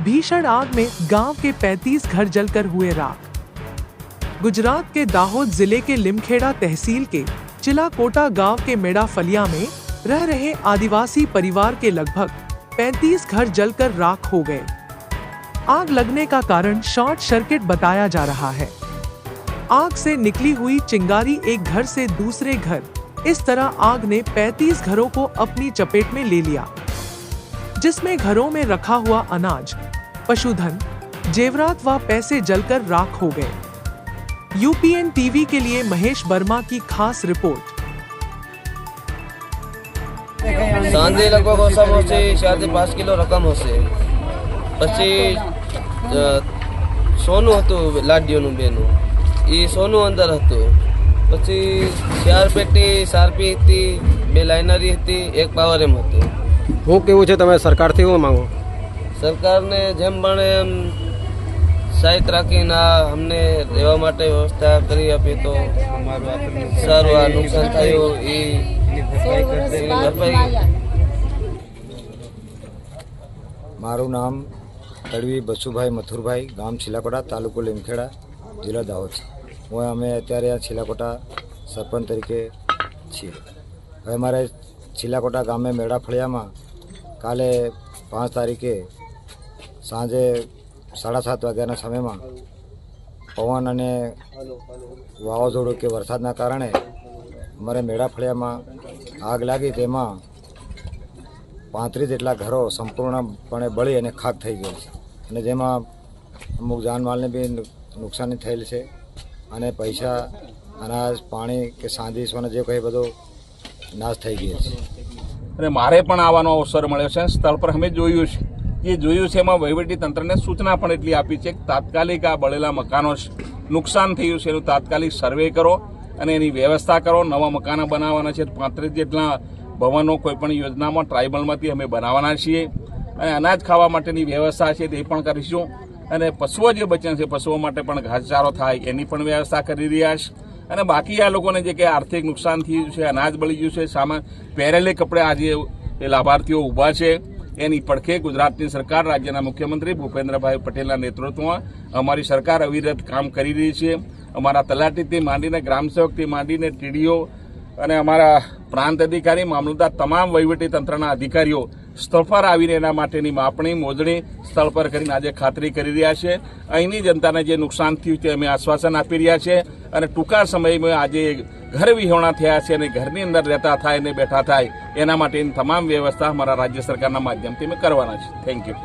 भीषण आग में गांव के 35 घर जलकर हुए राख। गुजरात के दाहोद जिले के लिमखेड़ा तहसील के चिलाकोटा गांव के मेड़ा फलिया में रह रहे आदिवासी परिवार के लगभग 35 घर जलकर राख हो गए। आग लगने का कारण शॉर्ट सर्किट बताया जा रहा है। आग से निकली हुई चिंगारी एक घर से दूसरे घर, इस तरह आग ने 35 घरों को अपनी चपेट में ले लिया, जिसमें घरों में रखा हुआ अनाज, पशुधन, जेवरात व पैसे जलकर राख हो गए। यूपीएन टीवी के लिए महेश वर्मा की खास रिपोर्ट। सांजे लगभग ओसम होशे 4 થી 5 કિલો રકમ હશે। પછી સોનું હતું લાડીઓનું બેનું, એ સોનું અંદર હતું। પછી 4 પેટી સારપી હતી, 2 લાઇનરી હતી, 1 પાવર એમ હતું। હું કેવું છે તમે સરકારથી શું માંગો? સરકારને જેમ બને એમ સહાયતા રાખીને અમને રહેવા માટે વ્યવસ્થા કરી આપી તો સારું। આ નુકસાન થયું એ ભરપાઈ। મારું નામ તડવી બસુભાઈ મથુરભાઈ, ગામ છિલાકોટા, તાલુકો લીમખેડા, જિલ્લા દાહોદ છે। અમે અત્યારે આ છિલાકોટા સરપંચ તરીકે છીએ। હવે અમારે છિલાકોટા ગામે મેળા ફળિયામાં કાલે 5 તારીખે સાંજે 7:30 વાગ્યાના સમયમાં પવન અને વાવાઝોડું કે વરસાદના કારણે અમારે મેળા ફળિયામાં આગ લાગી। તેમાં 35 જેટલા ઘરો સંપૂર્ણપણે બળી અને ખાક થઈ ગયેલ છે, અને જેમાં અમુક જાનમાલને બી નુકસાની થયેલ છે, અને પૈસા, અનાજ, પાણી કે સાંધી સોના જે કંઈ બધો નાશ થઈ ગયેલ છે। અને મારે પણ આવવાનો અવસર મળ્યો છે। સ્થળ પર અમે જોયું છે, જે જોયું છે એમાં વહીવટી તંત્રને સૂચના પણ એટલી આપી છે કે તાત્કાલિક આ બળેલા મકાનો નુકસાન થયું છે એનું તાત્કાલિક સર્વે કરો અને એની વ્યવસ્થા કરો। નવા મકાનો બનાવવાના છે। 35 જેટલા ભવનો કોઈપણ યોજનામાં ટ્રાઇબલમાંથી અમે બનાવવાના છીએ, અને અનાજ ખાવા માટેની વ્યવસ્થા છે તે પણ કરીશું, અને પશુઓ જે બચ્યા છે પશુઓ માટે પણ ઘાસચારો થાય એની પણ વ્યવસ્થા કરી રહ્યા છે। અને બાકી આ લોકોને જે કે આર્થિક નુકસાન થયું છે, અનાજ બળી ગયું છે, સામાન પહેરેલે કપડે આજે એ લાભાર્થીઓ ઊભા છે, એની પડખે ગુજરાતની સરકાર, રાજ્યના મુખ્યમંત્રી ભૂપેન્દ્રભાઈ પટેલના નેતૃત્વમાં અમારી સરકાર અવિરત કામ કરી રહી છે। અમારા તલાટીથી માંડીને ગ્રામસેવકથી માંડીને ટીડીઓ અને અમારા પ્રાંત અધિકારી, મામલતદાર, તમામ વહીવટી તંત્રના અધિકારીઓ સ્થળ પર આવીને એના માટેની માપણી, મોજણી સ્થળ પર કરીને આજે ખાતરી કરી રહ્યા છે। અહીંની જનતાને જે નુકસાન થયું છે અમે આશ્વાસન આપી રહ્યા છે, અને ટૂંકા સમયમાં આજે ઘર વિહોણા થયા છે અને ઘરની અંદર રહેતા થાય અને બેઠા થાય એના માટેની તમામ વ્યવસ્થા અમારા રાજ્ય સરકારના માધ્યમથી અમે કરવાના છે। Thank you.